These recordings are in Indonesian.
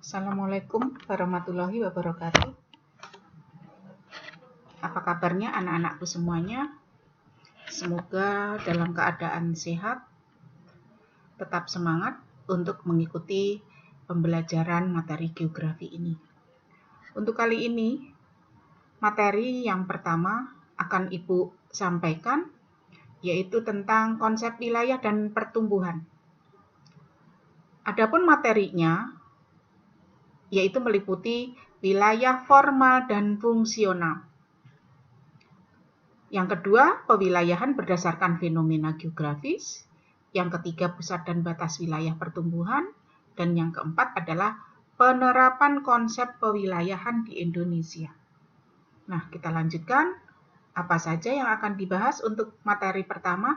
Assalamualaikum warahmatullahi wabarakatuh. Apa kabarnya anak-anakku semuanya? Semoga dalam keadaan sehat, tetap semangat untuk mengikuti pembelajaran materi geografi ini. Untuk kali ini, materi yang pertama akan Ibu sampaikan, yaitu tentang konsep wilayah dan pertumbuhan. Adapun materinya, yaitu meliputi wilayah formal dan fungsional. Yang kedua, pewilayahan berdasarkan fenomena geografis. Yang ketiga, pusat dan batas wilayah pertumbuhan. Dan yang keempat adalah penerapan konsep pewilayahan di Indonesia. Nah, kita lanjutkan. Apa saja yang akan dibahas untuk materi pertama?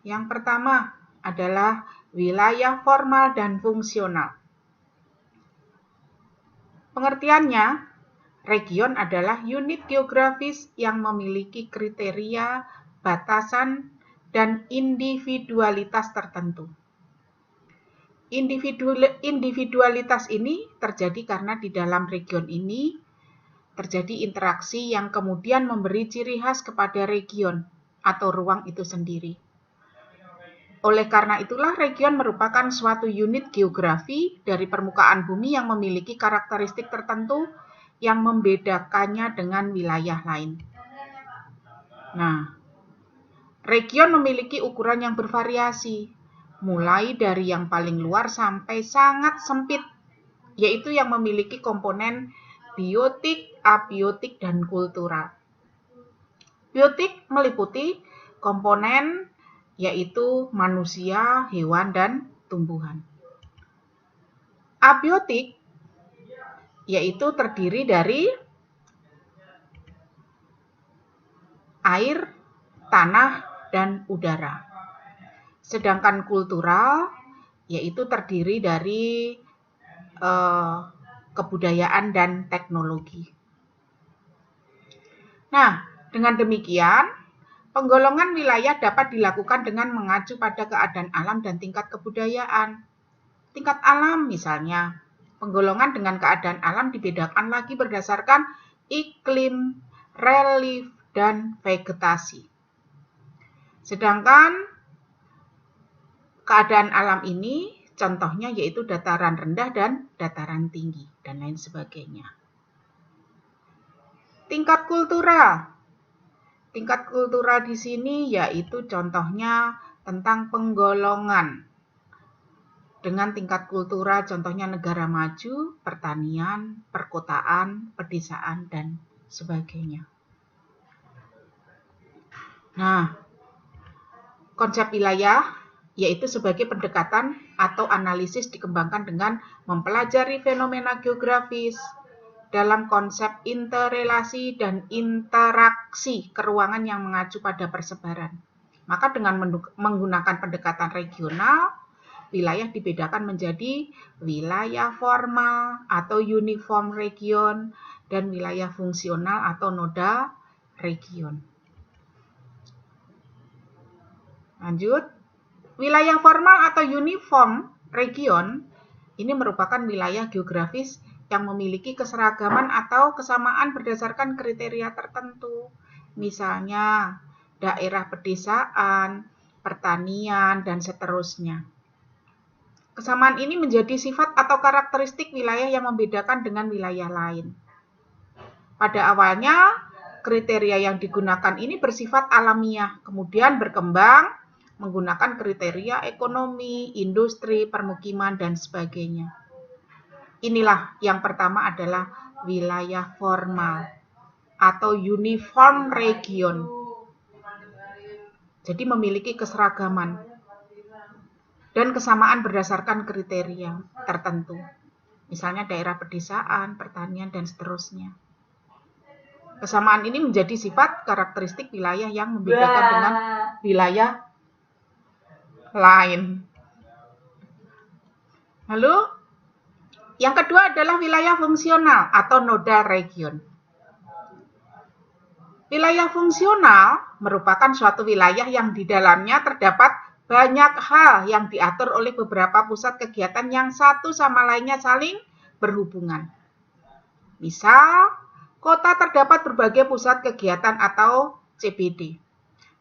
Yang pertama adalah wilayah formal dan fungsional. Pengertiannya, region adalah unit geografis yang memiliki kriteria, batasan, dan individualitas tertentu. Individualitas ini terjadi karena di dalam region ini terjadi interaksi yang kemudian memberi ciri khas kepada region atau ruang itu sendiri. Oleh karena itulah region merupakan suatu unit geografi dari permukaan bumi yang memiliki karakteristik tertentu yang membedakannya dengan wilayah lain. Nah, region memiliki ukuran yang bervariasi, mulai dari yang paling luar sampai sangat sempit, yaitu yang memiliki komponen biotik, abiotik, dan kultural. Biotik meliputi komponen yaitu manusia, hewan, dan tumbuhan. Abiotik yaitu terdiri dari air, tanah, dan udara. Sedangkan kultural yaitu terdiri dari kebudayaan dan teknologi. Nah, dengan demikian, penggolongan wilayah dapat dilakukan dengan mengacu pada keadaan alam dan tingkat kebudayaan. Tingkat alam misalnya, penggolongan dengan keadaan alam dibedakan lagi berdasarkan iklim, relief, dan vegetasi. Sedangkan keadaan alam ini contohnya yaitu dataran rendah dan dataran tinggi, dan lain sebagainya. Tingkat kultural. Tingkat kultural di sini yaitu contohnya tentang penggolongan. Dengan tingkat kultural contohnya negara maju, pertanian, perkotaan, pedesaan, dan sebagainya. Nah, konsep wilayah yaitu sebagai pendekatan atau analisis dikembangkan dengan mempelajari fenomena geografis dalam konsep interrelasi dan interaksi keruangan yang mengacu pada persebaran. Maka dengan menggunakan pendekatan regional, wilayah dibedakan menjadi wilayah formal atau uniform region dan wilayah fungsional atau nodal region. Lanjut, wilayah formal atau uniform region ini merupakan wilayah geografis yang memiliki keseragaman atau kesamaan berdasarkan kriteria tertentu. Misalnya, daerah pedesaan, pertanian, dan seterusnya. Kesamaan ini menjadi sifat atau karakteristik wilayah yang membedakan dengan wilayah lain. Pada awalnya, kriteria yang digunakan ini bersifat alamiah, kemudian berkembang menggunakan kriteria ekonomi, industri, permukiman, dan sebagainya. Inilah yang pertama adalah wilayah formal atau uniform region. Jadi memiliki keseragaman dan kesamaan berdasarkan kriteria tertentu. Misalnya daerah pedesaan, pertanian, dan seterusnya. Kesamaan ini menjadi sifat karakteristik wilayah yang membedakan dengan wilayah lain. Lalu, yang kedua adalah wilayah fungsional atau nodal region. Wilayah fungsional merupakan suatu wilayah yang di dalamnya terdapat banyak hal yang diatur oleh beberapa pusat kegiatan yang satu sama lainnya saling berhubungan. Misal, kota terdapat berbagai pusat kegiatan atau CBD,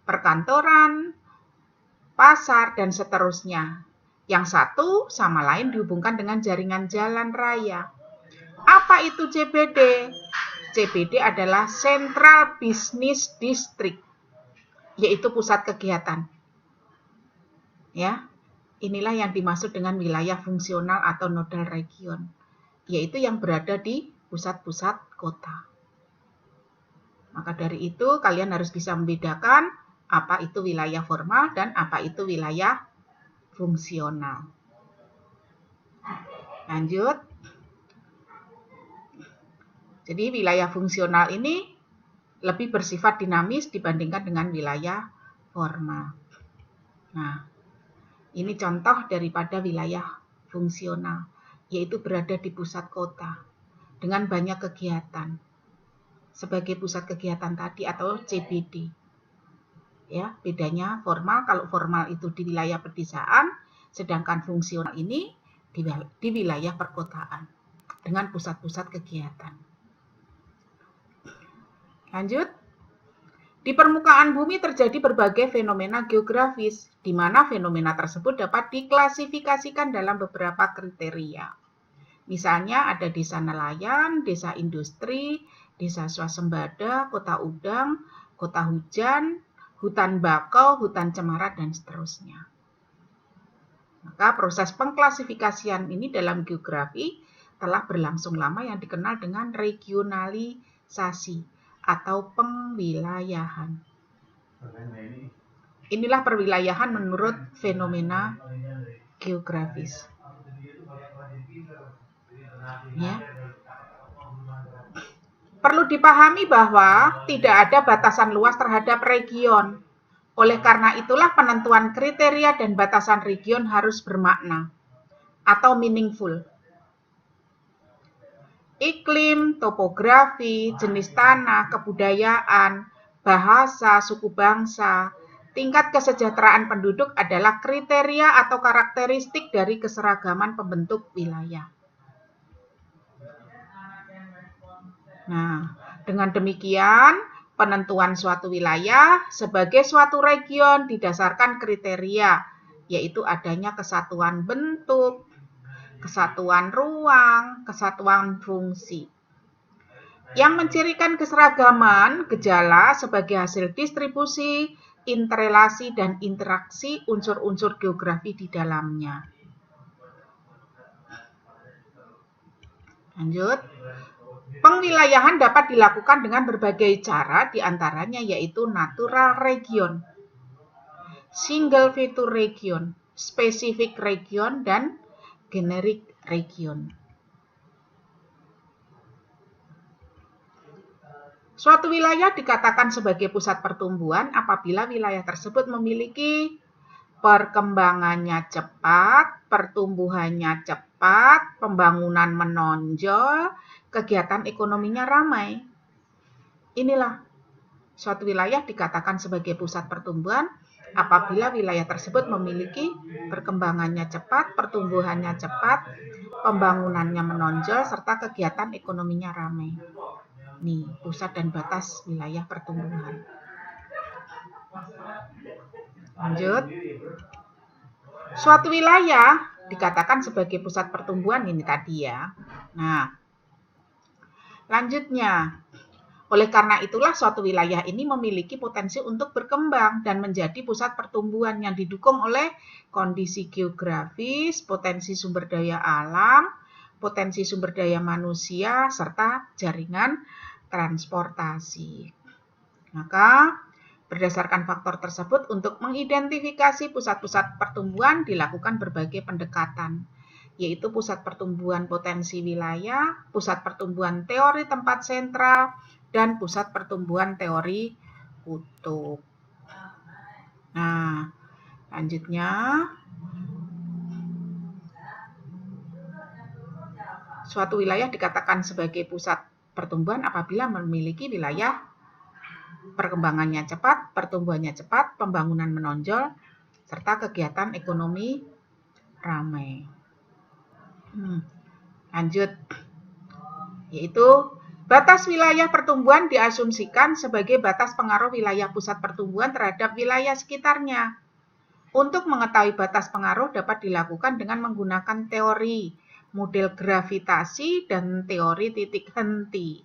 perkantoran, pasar, dan seterusnya. Yang satu sama lain dihubungkan dengan jaringan jalan raya. Apa itu CBD? CBD adalah Central Business District, yaitu pusat kegiatan. Ya, inilah yang dimaksud dengan wilayah fungsional atau nodal region, yaitu yang berada di pusat-pusat kota. Maka dari itu kalian harus bisa membedakan apa itu wilayah formal dan apa itu wilayah fungsional. Lanjut. Jadi wilayah fungsional ini lebih bersifat dinamis dibandingkan dengan wilayah formal. Nah, ini contoh daripada wilayah fungsional, yaitu berada di pusat kota dengan banyak kegiatan. Sebagai pusat kegiatan tadi atau CBD. Ya, bedanya formal, kalau formal itu di wilayah pedesaan, sedangkan fungsional ini di wilayah perkotaan dengan pusat-pusat kegiatan. Lanjut. Di permukaan bumi terjadi berbagai fenomena geografis, di mana fenomena tersebut dapat diklasifikasikan dalam beberapa kriteria. Misalnya ada desa nelayan, desa industri, desa swasembada, kota udang, kota hujan, hutan bakau, hutan cemara, dan seterusnya. Maka proses pengklasifikasian ini dalam geografi telah berlangsung lama yang dikenal dengan regionalisasi atau pengwilayahan. Inilah perwilayahan menurut fenomena geografis. Ya. Perlu dipahami bahwa tidak ada batasan luas terhadap region. Oleh karena itulah penentuan kriteria dan batasan region harus bermakna atau meaningful. Iklim, topografi, jenis tanah, kebudayaan, bahasa, suku bangsa, tingkat kesejahteraan penduduk adalah kriteria atau karakteristik dari keseragaman pembentuk wilayah. Nah, dengan demikian, penentuan suatu wilayah sebagai suatu region didasarkan kriteria, yaitu adanya kesatuan bentuk, kesatuan ruang, kesatuan fungsi. Yang mencirikan keseragaman gejala sebagai hasil distribusi, interrelasi, dan interaksi unsur-unsur geografi di dalamnya. Lanjut. Pengwilayahan dapat dilakukan dengan berbagai cara, diantaranya yaitu natural region, single feature region, specific region, dan generic region. Suatu wilayah dikatakan sebagai pusat pertumbuhan apabila wilayah tersebut memiliki perkembangannya cepat, pertumbuhannya cepat, pembangunan menonjol, kegiatan ekonominya ramai. Inilah suatu wilayah dikatakan sebagai pusat pertumbuhan apabila wilayah tersebut memiliki perkembangannya cepat, pertumbuhannya cepat, pembangunannya menonjol, serta kegiatan ekonominya ramai. Nih, pusat dan batas wilayah pertumbuhan. Lanjut. Suatu wilayah dikatakan sebagai pusat pertumbuhan ini tadi ya. Nah, lanjutnya. Oleh karena itulah suatu wilayah ini memiliki potensi untuk berkembang dan menjadi pusat pertumbuhan yang didukung oleh kondisi geografis, potensi sumber daya alam, potensi sumber daya manusia, serta jaringan transportasi. Maka berdasarkan faktor tersebut untuk mengidentifikasi pusat-pusat pertumbuhan dilakukan berbagai pendekatan, yaitu pusat pertumbuhan potensi wilayah, pusat pertumbuhan teori tempat sentral, dan pusat pertumbuhan teori kutub. Nah, lanjutnya, suatu wilayah dikatakan sebagai pusat pertumbuhan apabila memiliki wilayah perkembangannya cepat, pertumbuhannya cepat, pembangunan menonjol, serta kegiatan ekonomi ramai. Lanjut, yaitu batas wilayah pertumbuhan diasumsikan sebagai batas pengaruh wilayah pusat pertumbuhan terhadap wilayah sekitarnya. Untuk mengetahui batas pengaruh dapat dilakukan dengan menggunakan teori model gravitasi dan teori titik henti.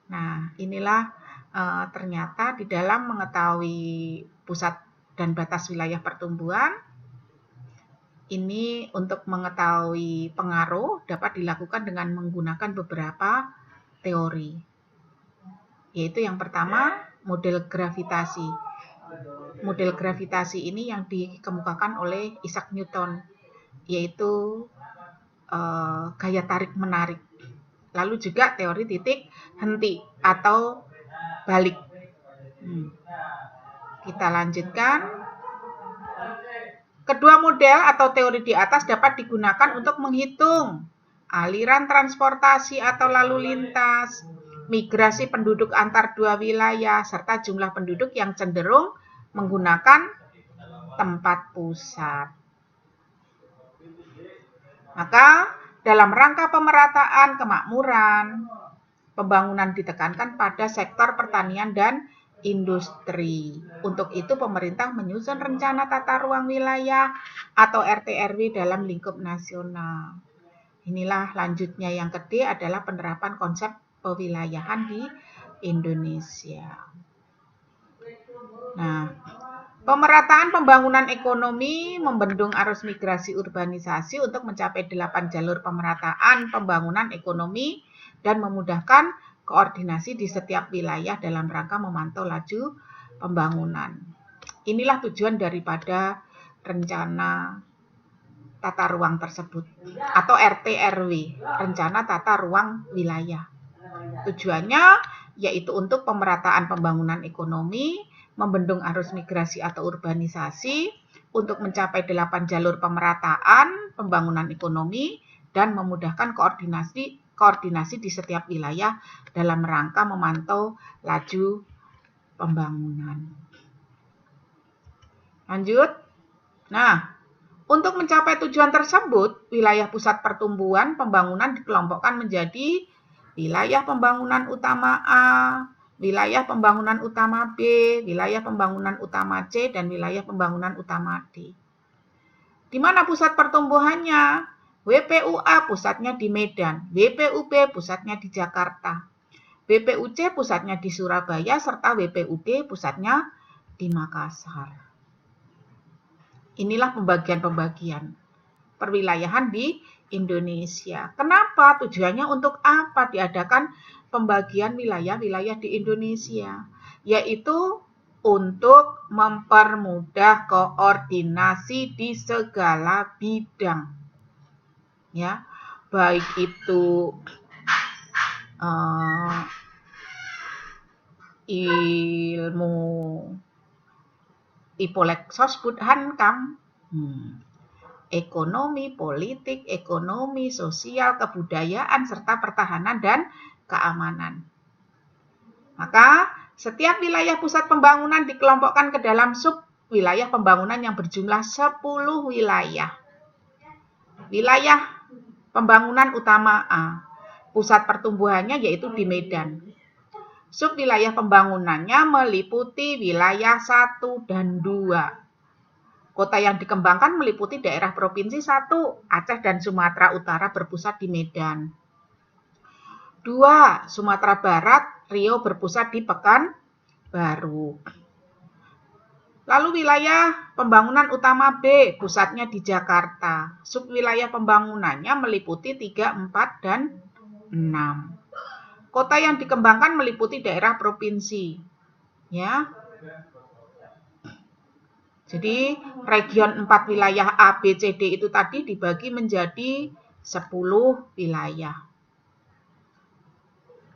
Nah, inilah ternyata di dalam mengetahui pusat dan batas wilayah pertumbuhan, ini untuk mengetahui pengaruh dapat dilakukan dengan menggunakan beberapa teori. Yaitu yang pertama, model gravitasi. Model gravitasi ini yang dikemukakan oleh Isaac Newton, yaitu gaya tarik-menarik. Lalu juga teori titik henti atau balik. Kita lanjutkan. Kedua model atau teori di atas dapat digunakan untuk menghitung aliran transportasi atau lalu lintas, migrasi penduduk antar dua wilayah, serta jumlah penduduk yang cenderung menggunakan tempat pusat. Maka, dalam rangka pemerataan kemakmuran, pembangunan ditekankan pada sektor pertanian dan industri. Untuk itu, pemerintah menyusun rencana tata ruang wilayah atau RT/RW dalam lingkup nasional. Inilah lanjutnya yang kedua adalah penerapan konsep pewilayahan di Indonesia. Nah, pemerataan pembangunan ekonomi membendung arus migrasi urbanisasi untuk mencapai 8 jalur pemerataan pembangunan ekonomi dan memudahkan koordinasi di setiap wilayah dalam rangka memantau laju pembangunan. Inilah tujuan daripada rencana tata ruang tersebut atau RT/RW, rencana tata ruang wilayah. Tujuannya yaitu untuk pemerataan pembangunan ekonomi, membendung arus migrasi atau urbanisasi, untuk mencapai 8 jalur pemerataan pembangunan ekonomi, dan memudahkan koordinasi di setiap wilayah dalam rangka memantau laju pembangunan. Lanjut. Nah, untuk mencapai tujuan tersebut, wilayah pusat pertumbuhan pembangunan dikelompokkan menjadi wilayah pembangunan utama A, wilayah pembangunan utama B, wilayah pembangunan utama C, dan wilayah pembangunan utama D. Di mana pusat pertumbuhannya? WPUA pusatnya di Medan, WPUB pusatnya di Jakarta, WPUC pusatnya di Surabaya, serta WPUD pusatnya di Makassar. Inilah pembagian-pembagian perwilayahan di Indonesia. Kenapa? Tujuannya untuk apa diadakan pembagian wilayah-wilayah di Indonesia? Yaitu untuk mempermudah koordinasi di segala bidang. Ya, baik itu ilmu Ipolek Sosbud Hankam, ekonomi, politik, ekonomi, sosial, kebudayaan, serta pertahanan dan keamanan. Maka, setiap wilayah pusat pembangunan dikelompokkan ke dalam sub wilayah pembangunan yang berjumlah 10 wilayah. Wilayah pembangunan utama A, pusat pertumbuhannya yaitu di Medan. Sub wilayah pembangunannya meliputi wilayah 1 dan 2. Kota yang dikembangkan meliputi daerah provinsi 1, Aceh dan Sumatera Utara berpusat di Medan. 2, Sumatera Barat, Riau berpusat di Pekanbaru. Lalu wilayah pembangunan utama B, pusatnya di Jakarta. Sub wilayah pembangunannya meliputi 3, 4, dan 6. Kota yang dikembangkan meliputi daerah provinsi. Ya. Jadi region 4 wilayah A, B, C, D itu tadi dibagi menjadi 10 wilayah.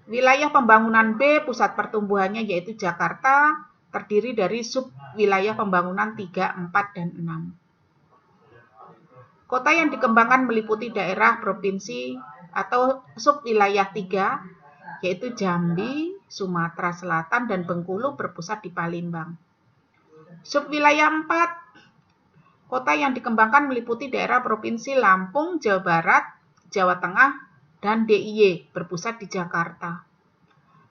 Wilayah pembangunan B, pusat pertumbuhannya yaitu Jakarta, terdiri dari sub wilayah pembangunan 3, 4, dan 6. Kota yang dikembangkan meliputi daerah provinsi atau sub wilayah 3, yaitu Jambi, Sumatera Selatan, dan Bengkulu berpusat di Palembang. Sub wilayah 4, Kota yang dikembangkan meliputi daerah Provinsi Lampung, Jawa Barat, Jawa Tengah, dan DIY berpusat di Jakarta.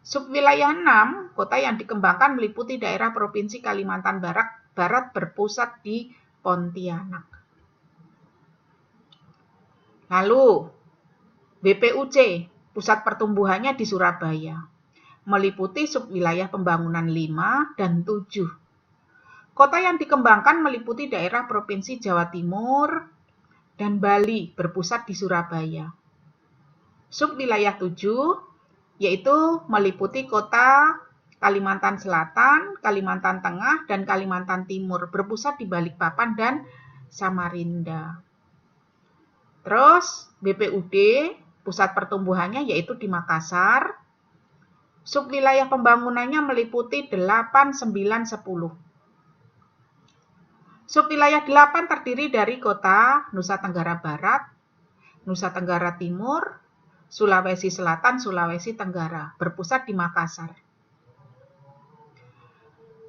Subwilayah 6, kota yang dikembangkan meliputi daerah Provinsi Kalimantan Barat berpusat di Pontianak. Lalu, BPUC, pusat pertumbuhannya di Surabaya, meliputi subwilayah pembangunan 5 dan 7. Kota yang dikembangkan meliputi daerah Provinsi Jawa Timur dan Bali berpusat di Surabaya. Subwilayah 7 yaitu meliputi kota Kalimantan Selatan, Kalimantan Tengah, dan Kalimantan Timur berpusat di Balikpapan dan Samarinda. Terus BPUD, pusat pertumbuhannya yaitu di Makassar. Subwilayah pembangunannya meliputi 8, 9, 10. Subwilayah 8 terdiri dari kota Nusa Tenggara Barat, Nusa Tenggara Timur, Sulawesi Selatan, Sulawesi Tenggara, berpusat di Makassar.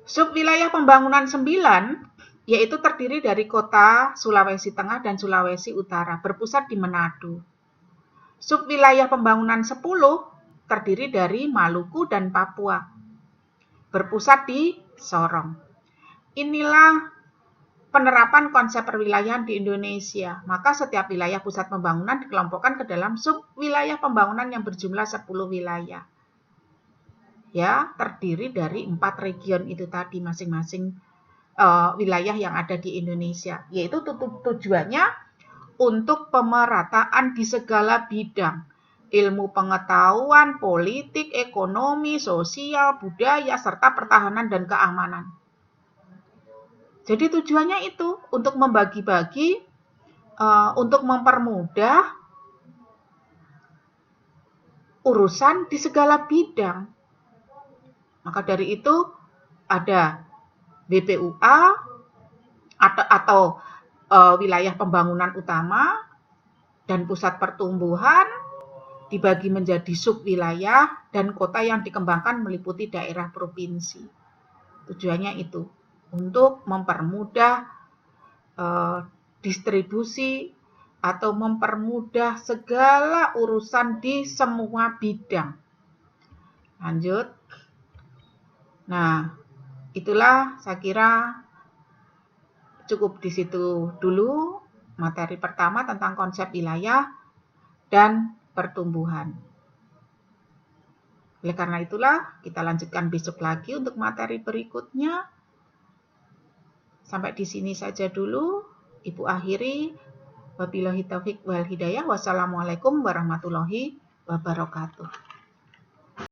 Subwilayah pembangunan 9, yaitu terdiri dari kota Sulawesi Tengah dan Sulawesi Utara, berpusat di Manado. Subwilayah pembangunan 10, terdiri dari Maluku dan Papua, berpusat di Sorong. Inilah penerapan konsep perwilayahan di Indonesia. Maka setiap wilayah pusat pembangunan dikelompokkan ke dalam subwilayah pembangunan yang berjumlah 10 wilayah. Ya, terdiri dari 4 region itu tadi masing-masing wilayah yang ada di Indonesia. Yaitu tujuannya untuk pemerataan di segala bidang. Ilmu pengetahuan, politik, ekonomi, sosial, budaya, serta pertahanan dan keamanan. Jadi tujuannya itu untuk membagi-bagi, untuk mempermudah urusan di segala bidang. Maka dari itu ada BPUA atau wilayah pembangunan utama dan pusat pertumbuhan dibagi menjadi subwilayah dan kota yang dikembangkan meliputi daerah provinsi. Tujuannya itu untuk mempermudah distribusi atau mempermudah segala urusan di semua bidang. Lanjut. Nah, itulah saya kira cukup di situ dulu materi pertama tentang konsep wilayah dan pertumbuhan. Oleh karena itulah, kita lanjutkan besok lagi untuk materi berikutnya. Sampai di sini saja dulu. Ibu akhiri. Wabillahi taufiq wal hidayah. Wassalamualaikum warahmatullahi wabarakatuh.